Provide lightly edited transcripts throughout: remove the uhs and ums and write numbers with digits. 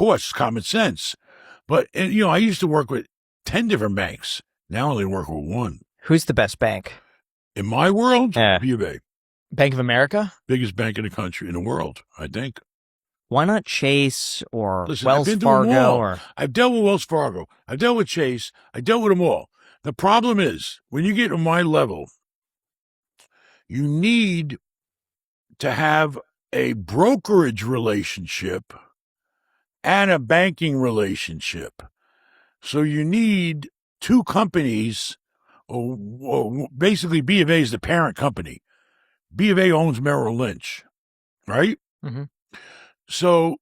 course, common sense. But, I used to work with 10 different banks. Now I only work with one. Who's the best bank? In my world, Yeah. B of A. Bank of America? Biggest bank in the country, in the world, I think. Why not Chase or Listen, Wells I've been to them Fargo? all. Or I've dealt with Wells Fargo. I've dealt with Chase. I dealt with them all. The problem is, when you get to my level, you need to have a brokerage relationship and a banking relationship. So you need two companies, or basically B of A is the parent company. B of A owns Merrill Lynch, right? Mm-hmm. So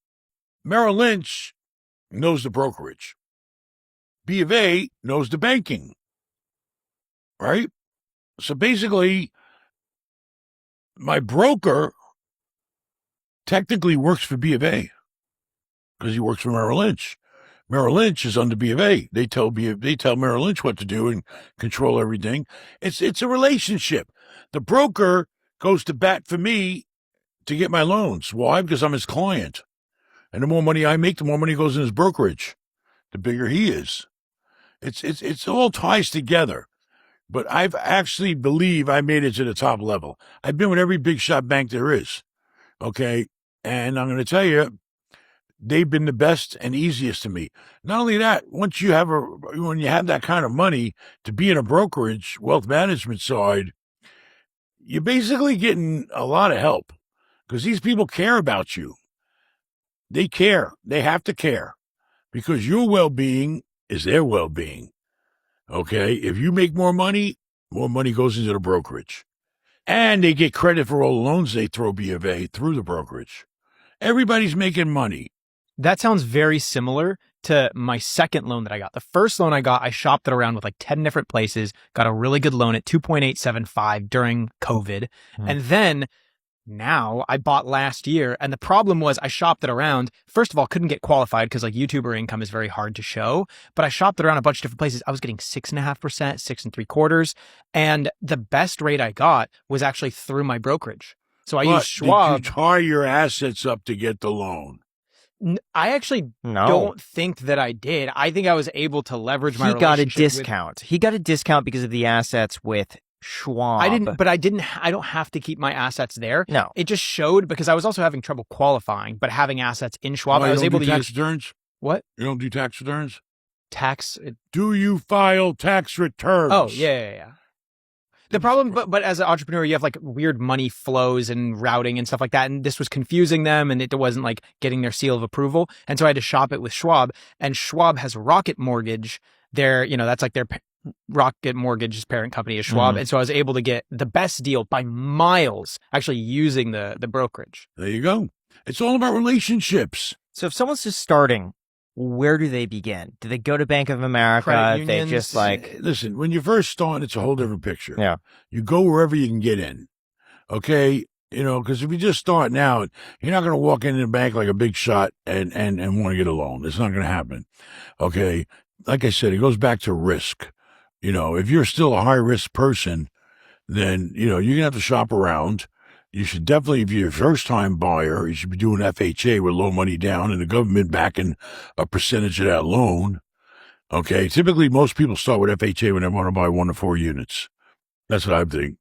Merrill Lynch knows the brokerage. B of A knows the banking, right? So basically, my broker technically works for B of A because he works for Merrill Lynch. Merrill Lynch is under B of A. They tell Merrill Lynch what to do and control everything. It's a relationship. The broker goes to bat for me to get my loans. Why? Because I'm his client. And the more money I make, the more money goes in his brokerage. The bigger he is. It's all ties together. But I've actually believe I made it to the top level. I've been with every big shot bank there is. Okay. And I'm going to tell you, they've been the best and easiest to me. Not only that, when you have that kind of money to be in a brokerage, wealth management side, you're basically getting a lot of help because these people care about you. They care. They have to care because your well-being is their well-being. Okay. If you make more money goes into the brokerage. And they get credit for all the loans they throw B of A through the brokerage. Everybody's making money. That sounds very similar to my second loan that I got. The first loan I got, I shopped it around with like 10 different places, got a really good loan at 2.875 during COVID. And then now I bought last year. And the problem was I shopped it around. First of all, couldn't get qualified because like YouTuber income is very hard to show. But I shopped it around a bunch of different places. I was getting 6.5%, 6.75%. And the best rate I got was actually through my brokerage. So I used Schwab. Did you tie your assets up to get the loan? I actually don't think that I did. I think I was able to leverage my He got a relationship discount. He got a discount because of the assets with Schwab. I don't have to keep my assets there. No. It just showed because I was also having trouble qualifying, but having assets in Schwab, I was able to tax use returns? What? You don't do tax returns? Tax. Do you file tax returns? Oh, yeah. The problem, but as an entrepreneur, you have like weird money flows and routing and stuff like that. And this was confusing them and it wasn't like getting their seal of approval. And so I had to shop it with Schwab, and Schwab has Rocket Mortgage. That's like their Rocket Mortgage's parent company is Schwab. And so I was able to get the best deal by miles actually using the brokerage. There you go. It's all about relationships. So if someone's just starting, where do they begin? Do they go to Bank of America? Credit They unions. just like, Listen, when you first start, it's a whole different picture. yeah. You go wherever you can get in. Okay? Because if you just start now, you're not going to walk into the bank like a big shot and want to get a loan. It's not going to happen. Okay? Like I said, it goes back to risk. If you're still a high risk person, then, you're going to have to shop around. You should definitely, if you're a first time buyer, you should be doing FHA with low money down and the government backing a percentage of that loan. Okay. Typically, most people start with FHA when they want to buy 1 to 4 units. That's what I think.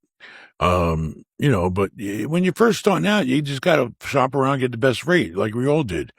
But when you first start out, you just got to shop around, get the best rate like we all did.